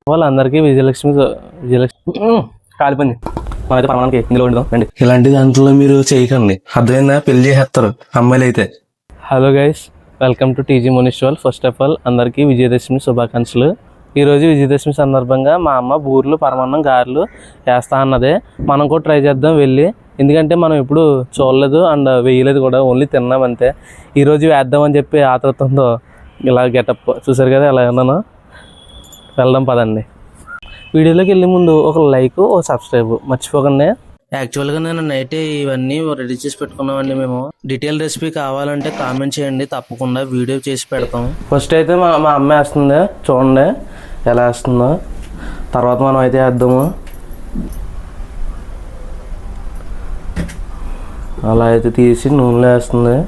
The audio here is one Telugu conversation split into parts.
వాళ్ళందరికీ విజయలక్ష్మి కాలిపోయింది. మనైతే పరమానికి ఇందులో ఉండదు రండి. ఇలాంటి దాంట్లో మీరు చేయకండి, అర్థమైందా? పెళ్లి చేస్తారు అమ్మాయిలు అయితే. Hello guys, welcome to TG మునిషువల్. ఫస్ట్ ఆఫ్ ఆల్ అందరికీ విజయదశమి శుభాకాంక్షలు. ఈరోజు విజయదశమి సందర్భంగా మా అమ్మ బూర్లు, పరమాన్నం, గారెలు వేస్తా అన్నదే. మనం కూడా ట్రై చేద్దాం వెళ్ళి, ఎందుకంటే మనం ఇప్పుడు చూడలేదు అండ్ వేయలేదు కూడా, ఓన్లీ తిన్నాం అంతే. ఈరోజు వేద్దామని చెప్పి ఆతృతంతో ఇలా గెటప్ చూసారు కదా ఎలా ఉన్నాను. వెళ్దాం పదండి. వీడియోలోకి వెళ్ళే ముందు ఒక లైక్, ఒక సబ్స్క్రైబ్ మర్చిపోకండి. యాక్చువల్గా నేను నైట్ ఇవన్నీ రెడీ చేసి పెట్టుకున్నామండి. మేము డీటెయిల్ రెసిపీ కావాలంటే కామెంట్ చేయండి, తప్పకుండా వీడియో చేసి పెడతాం. ఫస్ట్ అయితే మా అమ్మ వేస్తుంది, చూడండి ఎలా వేస్తుందో. తర్వాత మనం అయితే వేద్దాము. అలా అయితే తీసి నూనెలో వేస్తుంది.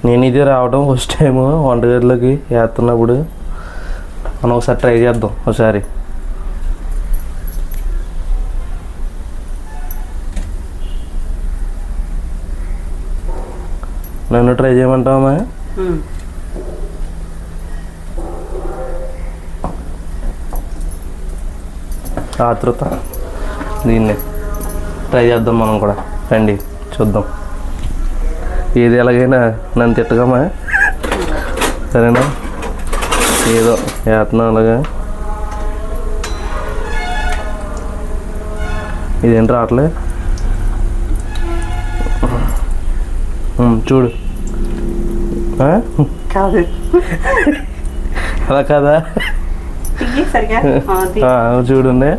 నేను ఇది రావడం ఫస్ట్ టైం వంటగదిలోకి వేస్తున్నప్పుడు. మనం ఒకసారి ట్రై చేద్దాం. ఒకసారి నన్ను ట్రై చేయమంటావా? ఆతృత, దీన్ని ట్రై చేద్దాం మనం కూడా. రండి చూద్దాం. ఏది ఎలాగైనా నన్ను తిట్టగమా, సరేనా? ఏదో వేస్తున్నాం అలాగా. ఇదేంటి రావట్లే, చూడు. అలా కాదా? చూడండి,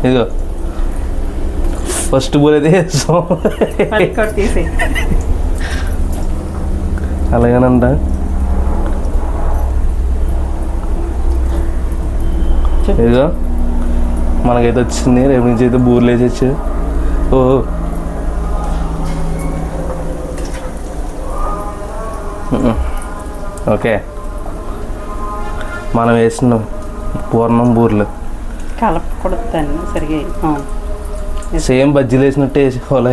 ఇదిగో ఫస్ట్ బూల్ అయితే వేస్తాం. అలాగేనంట. ఇదిగో మనకైతే వచ్చింది. రేపు నుంచి అయితే బూర్లు వేసేచ్చు. ఓ ఓకే, మనం వేసిన పూర్ణం బూర్లు కలపకూడదు సరిగా. సేమ్ బజ్జీలు వేసినట్టే వేసుకోవాలి.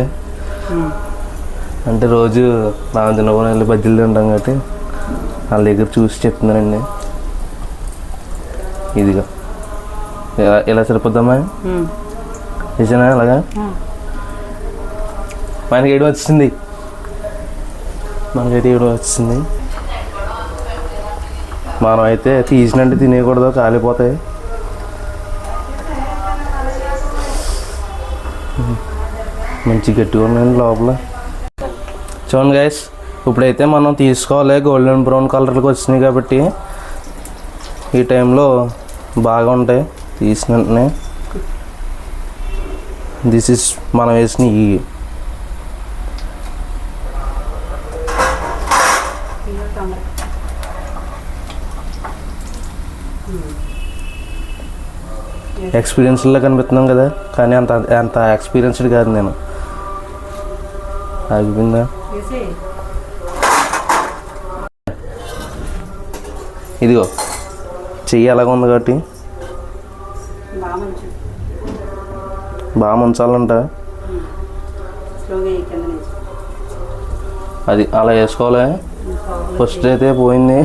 అంటే రోజు మనం తినకుండా వెళ్ళి బజ్జీలు తింటాం కాబట్టి వాళ్ళ దగ్గర చూసి చెప్తున్నానండి. ఇదిగా ఇలా సరిపోద్దామా? నిజనా? అలాగా మనకి ఏడు వచ్చింది. మనకైతే ఏడు వచ్చింది. మనం అయితే తీసినట్టు తినేయకూడదు, కాలిపోతాయి. మంచి గట్టిగా ఉన్నాయండి లోపల. చూడండి గైస్, ఇప్పుడైతే మనం తీసుకోవాలి. గోల్డెన్ బ్రౌన్ కలర్కి వచ్చినాయి కాబట్టి ఈ టైంలో బాగా ఉంటాయి తీసిన వెంటనే. దిస్ ఇస్ మనం వేసిన ఈ ఎక్స్పీరియన్స్లో కనిపిస్తున్నాం కదా, కానీ అంత ఎక్స్పీరియన్స్డ్ కాదు నేను. ఆగిపోయిందా? ఇదిగో చెయ్యి అలాగ ఉంది కాబట్టి బాగా ముంచాలంట. అది అలా వేసుకోవాలి. ఫస్ట్ అయితే పోయింది,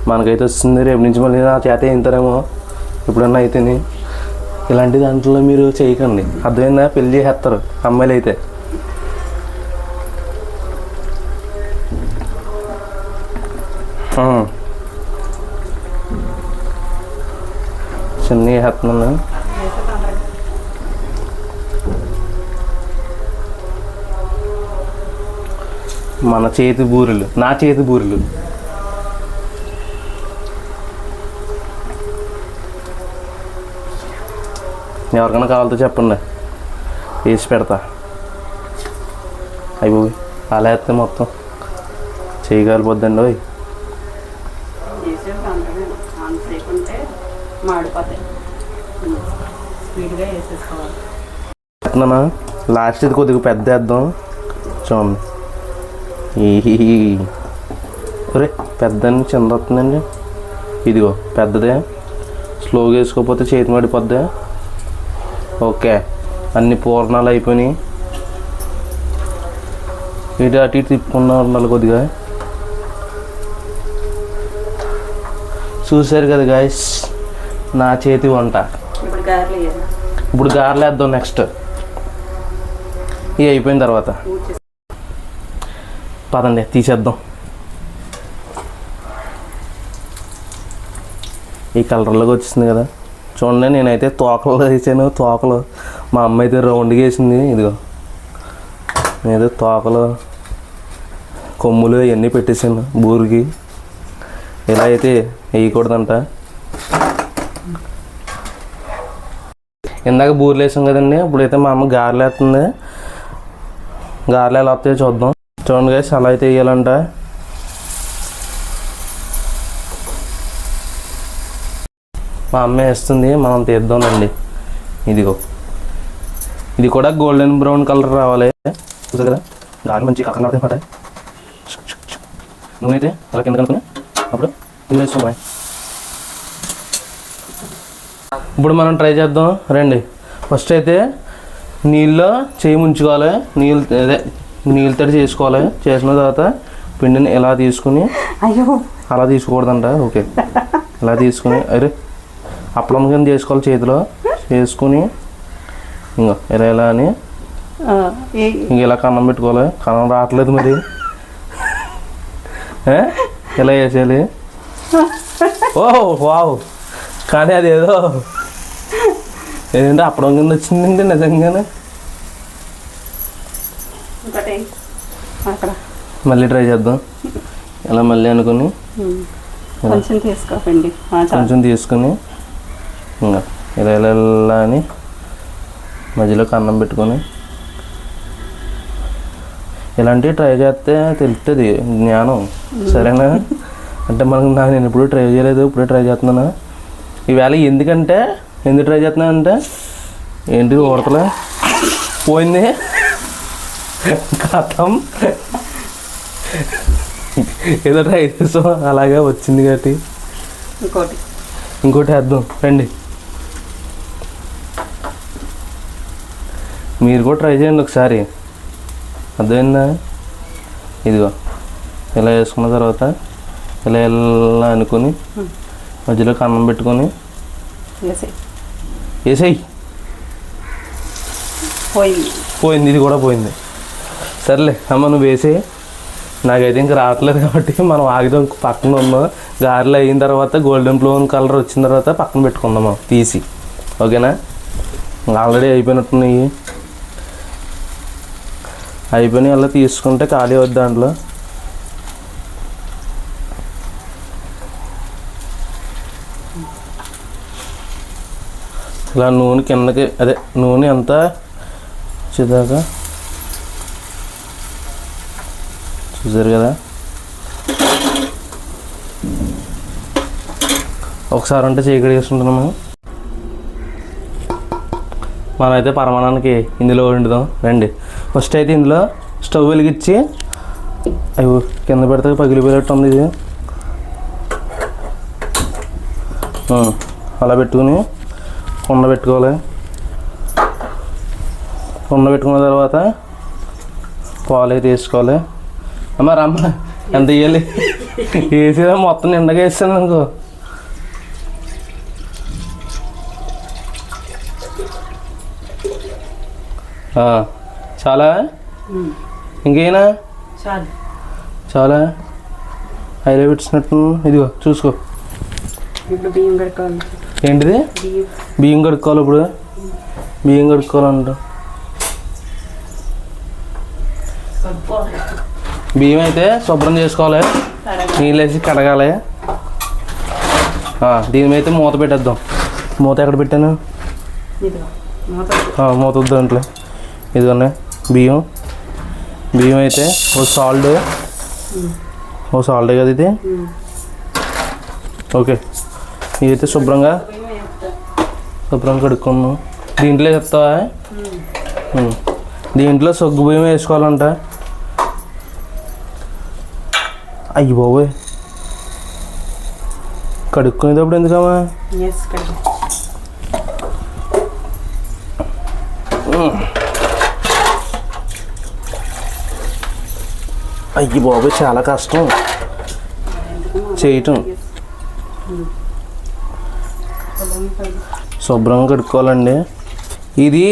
మనకైతే వస్తుంది. రేపు నుంచి మళ్ళీ నా చేత వేయింతారేమో ఎప్పుడన్నా అయితేనే. ఇలాంటి దాంట్లో మీరు చేయకండి, అర్థమైందా? పెళ్ళి చేసేస్తారు అమ్మాయిలు అయితే. చిన్న వేస్తున్నాను. మన చేతి బూరెలు, నా చేతి బూరెలు. ఎవరికైనా కావాలతో చెప్పండి, వేసి పెడతా. అయిపోయి అలా వేస్తే మొత్తం చేయగలిపోద్దండి. అవి లాస్ట్ ఇది కొద్దిగా పెద్ద వేద్దాం. చూడండి, ఒరే పెద్ద చిన్న వస్తుందండి. ఇదిగో పెద్దదే, స్లోగా వేసుకోకపోతే చేతి మడిపోద్ది. ఓకే, అన్ని పూర్ణాలు అయిపోయినాయి. ఇటు అటు ఇటు తిప్పుకున్నా ఉండాలి కొద్దిగా. చూసారు కదా గాయస్ నా చేతి వంట. ఇప్పుడు గారెలు వేద్దాం నెక్స్ట్. ఇవి అయిపోయిన తర్వాత పదండి తీసేద్దాం. ఈ కలర్లోకి వచ్చింది కదా చూడండి. నేనైతే తోకలు వేసాను. తోకలు మా అమ్మ అయితే రౌండ్గా వేసింది. ఇదిగో నేనైతే తోకలు కొమ్ములు ఇవన్నీ పెట్టేసాను బూరికి. ఇలా అయితే వేయకూడదంట. ఇందాక బూరెలు వేసాం కదండి. ఇప్పుడైతే మా అమ్మ గారెలు వేస్తుంది. గారెలు ఎలా వస్తాయో చూద్దాం. చూడండి గైస్ అలా అయితే వేయాలంట. మా అమ్మ వేస్తుంది, మనం తీద్దామండి. ఇదిగో ఇది కూడా గోల్డెన్ బ్రౌన్ కలర్ రావాలి. చూసారు కదా గాలి మంచి కలర్ అనమాట. నూనె అయితే అలా కింద కనుక్కుని అప్పుడు ఇది వేసుకోవాలి. ఇప్పుడు మనం ట్రై చేద్దాం రండి. ఫస్ట్ అయితే నీళ్ళలో చేయి ముంచుకోవాలి. నీళ్ళతో చేసుకోవాలి. చేసిన తర్వాత పిండిని ఇలా తీసుకుని, అలా తీసుకోకూడదంట. ఓకే ఇలా తీసుకుని అరే అప్పలం కింద చేసుకోవాలి. చేతిలో చేసుకుని ఇంకా ఇలా అని ఇంక ఇలా కన్నం పెట్టుకోవాలి. కన్నం రావట్లేదు మరి ఇలా వేసేయాలి. ఓ వావ్, కానీ అదేదో ఏదంటే అప్పడం కింద వచ్చిందండి నిజంగానే. మళ్ళీ ట్రై చేద్దాం. ఇలా మళ్ళీ అనుకుని కొంచెం తీసుకుని ఇంకా ఇలా ఇలా ఇలా అని మధ్యలో కన్నం పెట్టుకొని ఇలాంటివి ట్రై చేస్తే తెలుస్తుంది జ్ఞానం. సరేనా? అంటే నేను ఎప్పుడు ట్రై చేయలేదు, ఇప్పుడే ట్రై చేస్తున్నాను. ఈవేళ ఎందుకు ట్రై చేస్తున్నాను అంటే ఏంటి ఓడతలే పోయింది కథం ఏదో ట్రై చేస్తాం అలాగే వచ్చింది కాబట్టి ఇంకోటి వేద్దాం రండి. మీరు కూడా ట్రై చేయండి ఒకసారి. అర్థమైందా? ఇదిగో ఇలా వేసుకున్న తర్వాత ఇలా ఇలా అనుకొని మధ్యలో కన్నం పెట్టుకొని వేసేయి. పోయింది, ఇది కూడా పోయింది. సర్లే అమ్మ నువ్వు వేసేయి. నాకైతే ఇంక రావట్లేదు కాబట్టి మనం ఆగిదాం. పక్కన ఉన్నాం. గారెలు అయిన తర్వాత గోల్డెన్ బ్రౌన్ కలర్ వచ్చిన తర్వాత పక్కన పెట్టుకుందాము తీసి. ఓకేనా? ఆల్రెడీ అయిపోయినట్టున్నాయి. అయిపోయినాయి అలా తీసుకుంటే ఖాళీ అవుద్ది దాంట్లో. ఇలా నూనె కిందకి నూనె అంతా వచ్చేదాకా చూసారు కదా. ఒకసారి అంటే చేయగడి వేసుకుంటున్నాము. మనమైతే పరమాణానికి ఇందులో వండుదాం రండి. ఫస్ట్ అయితే ఇందులో స్టవ్ వెలిగించి అవి కింద పెడితే పగిలిపోయేటట్టు ఉంది ఇది. అలా పెట్టుకుని కుండ పెట్టుకోవాలి. కుండ పెట్టుకున్న తర్వాత పాలు అయితే వేసుకోవాలి. అమ్మ రమ్మ ఎంత వేయాలి వేసేదా మొత్తం నిండగా వేస్తాను అనుకో. చాలా ఇంకేనా చాలా హైలో పెట్టినట్టు. ఇదిగో చూసుకో. ఏంటిది? బియ్యం కడుక్కోవాలి. ఇప్పుడు బియ్యం కడుక్కోవాలంట. బియ్యం అయితే శుభ్రం చేసుకోవాలి. నీళ్ళు వేసి కడగాలి. దీని మీద అయితే మూత పెట్టేద్దాం. మూత ఎక్కడ పెట్టాను? మూత వద్దు దాంట్లో. ఇదిగోనే బియ్యం అయితే ఓ సాల్ట్ కదా ఇది. ఓకే ఇదైతే శుభ్రంగా కడుక్కున్నాం. దీంట్లో చెప్తావా? దీంట్లో సగ్గు బియ్యం వేసుకోవాలంట. అయ్యి బాబోయ్ కడుక్కునేటప్పుడు ఎందుకమ్మా? అయ్యి బాబు చాలా కష్టం చేయటం. శుభ్రంగా కడుక్కోవాలండి. ఇది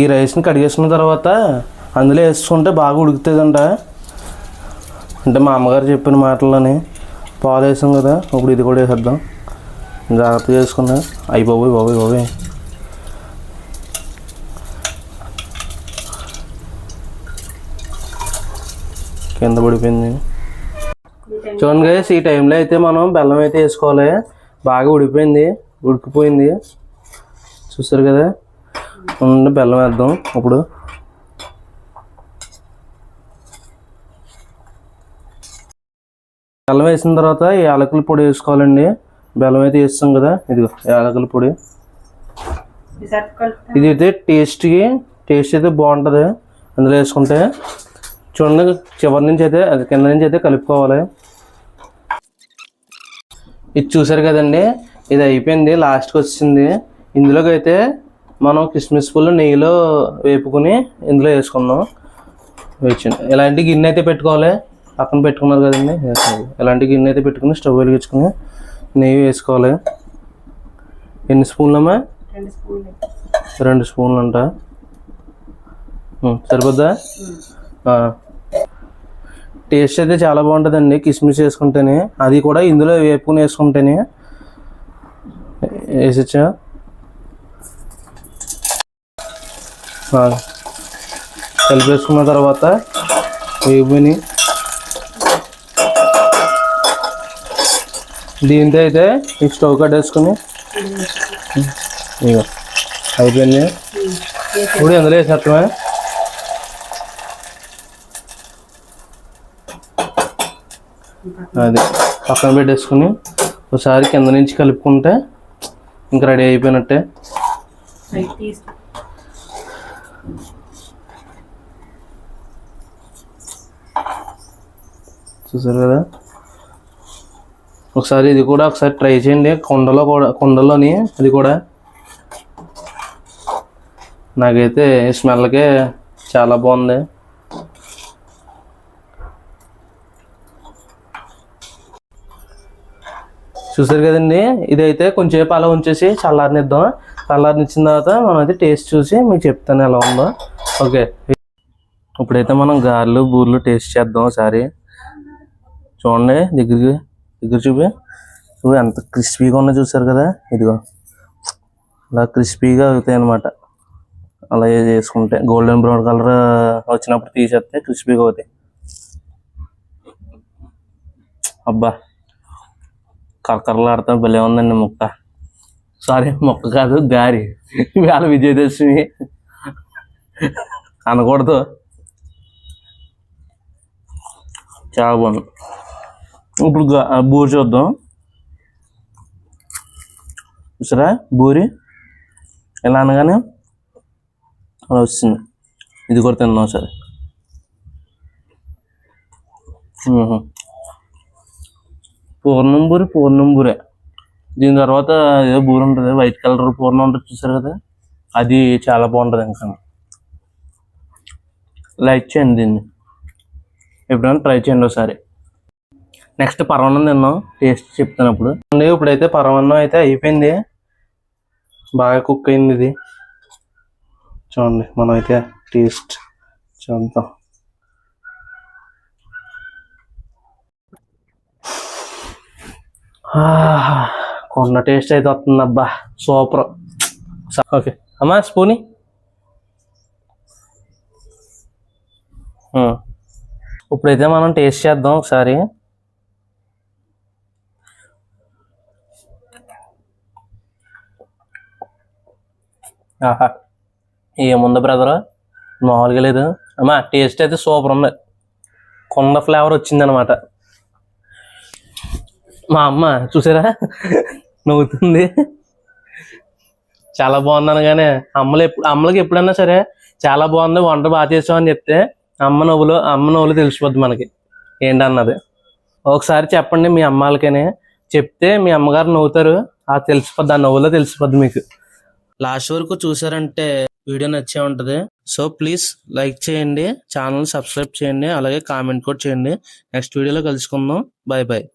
ఈ రైస్ని కడిగేసుకున్న తర్వాత అందులో వేసుకుంటే బాగా ఉడుకుతుందంట. అంటే మా అమ్మగారు చెప్పిన మాటల్లోని పాలు వేసాం కదా, ఇప్పుడు ఇది కూడా వేసేద్దాం. జాగ్రత్తగా వేసుకున్నా. అయ్యి బాబోయ్ బాబోయ్ బాబోయ్ కింద పడిపోయింది. చూడండి గైస్, ఈ టైంలో అయితే మనం బెల్లం అయితే వేసుకోవాలి. బాగా ఉడికిపోయింది చూసారు కదా. బెల్లం వేద్దాం ఇప్పుడు. బెల్లం వేసిన తర్వాత యాలకుల పొడి వేసుకోవాలండి. బెల్లం అయితే వేస్తాం కదా, ఇదిగో యాలకుల పొడి. ఇది అయితే టేస్ట్ అయితే బాగుంటుంది అందులో వేసుకుంటే. చూడండి, చివరి నుంచి అయితే అది కింద నుంచి అయితే కలుపుకోవాలి. ఇది చూసారు కదండి, ఇది అయిపోయింది, లాస్ట్కి వచ్చింది. ఇందులోకి అయితే మనం కిస్మిస్ పుల్లు నెయ్యిలో వేపుకొని ఇందులో వేసుకుందాం. వేయించండి. ఇలాంటి గిన్నె అయితే పెట్టుకోవాలి, పక్కన పెట్టుకున్నారు కదండి. ఇలాంటి గిన్నె అయితే పెట్టుకుని స్టవ్ వెలిగించుకుని నెయ్యి వేసుకోవాలి. ఎన్ని స్పూన్లు అమ్మా? 2 స్పూన్లు అంట. సరిపోద్దా? టేస్ట్ అయితే చాలా బాగుంటుందండి కిస్మిస్ వేసుకుంటేనే, అది కూడా ఇందులో వేపుకుని వేసుకుంటేనే. వేసొచ్చా? కలిపేసుకున్న తర్వాత వేపుని దీంతో అయితే ఈ స్టవ్ కట్టేసుకుని ఇక అయిపోయింది. ఇప్పుడు ఎందులో వేసేస్తామే. అది పక్కన పెట్టేసుకుని ఒకసారి కింద నుంచి కలుపుకుంటే ఇంకా రెడీ అయిపోయినట్టే. చూసారు కదా. ఒకసారి ఇది కూడా ఒకసారి ట్రై చేయండి కుండలోని. అది కూడా నాకైతే స్మెల్కే చాలా బాగుంది. చూసారు కదండి, ఇదైతే కొంచెంసేపు అలా ఉంచేసి చల్లారనిద్దాం. చల్లారనిచ్చిన తర్వాత మనం అయితే టేస్ట్ చూసి మీకు చెప్తాను ఎలా ఉందో. ఓకే, ఇప్పుడైతే మనం గారెలు బూరెలు టేస్ట్ చేద్దాం ఒకసారి. చూడండి, దగ్గర చూపి ఎంత క్రిస్పీగా ఉన్నా చూసారు కదా. ఇదిగో అలా క్రిస్పీగా అవుతాయి అన్నమాట. అలా చేసుకుంటే గోల్డెన్ బ్రౌన్ కలర్ వచ్చినప్పుడు తీసేస్తే క్రిస్పీగా అవుతాయి. అబ్బా, కరకరలాడుతా భలే ఉందండి ముక్క. సారీ, మొక్క కాదు, గారి. ఇవాళ విజయదశమి అనకూడదు. చాలా బాగుంది. ఇప్పుడు బూరి చూద్దాం. చూసారా, బూరి ఎలా అనగానే అలా వస్తుంది. ఇది కూడా తిన్నాం సరే. పూర్ణం బూరే. దీని తర్వాత ఏదో బూరి ఉంటుంది, వైట్ కలర్ పూర్ణం ఉంటుంది చూసారు కదా, అది చాలా బాగుంటుంది. ఇంకా లైక్ చేయండి దీన్ని, ఎప్పుడైనా ట్రై చేయండి ఒకసారి. నెక్స్ట్ పరమాన్నం తిన్నాం, టేస్ట్ చెప్తాను అప్పుడు. ఇప్పుడైతే పరమాన్నం అయితే అయిపోయింది, బాగా కుక్ అయింది. ఇది చూడండి, మనం అయితే టేస్ట్ చూద్దాం. కొన్న టేస్ట్ అయితే వస్తుంది అబ్బా, సూపర్. ఓకే అమ్మా, స్పూని. ఇప్పుడైతే మనం టేస్ట్ చేద్దాం ఒకసారి. ఆహా, ఏముంది బ్రదర్, మామూలుగా లేదు అమ్మా. టేస్ట్ అయితే సూపర్ ఉంది, కొండ ఫ్లేవర్ వచ్చిందనమాట. మా అమ్మ చూసారా నవ్వుతుంది. చాలా బాగుంది అనగానే అమ్మలకి ఎప్పుడన్నా సరే చాలా బాగుంది, వంట బాగా చేసావు అని చెప్తే అమ్మ నవ్వులు తెలిసిపోద్ది మనకి ఏంటన్నది. ఒకసారి చెప్పండి మీ అమ్మాలకనే చెప్తే మీ అమ్మగారు నవ్వుతారు, తెలిసిపోద్ది, ఆ నవ్వులో తెలిసిపోద్ది మీకు. లాస్ట్ వరకు చూసారంటే వీడియో నచ్చే ఉంటది. సో ప్లీజ్ లైక్ చేయండి, ఛానల్ సబ్స్క్రైబ్ చేయండి, అలాగే కామెంట్ కూడా చేయండి. నెక్స్ట్ వీడియోలో కలుసుకుందాం. Bye bye.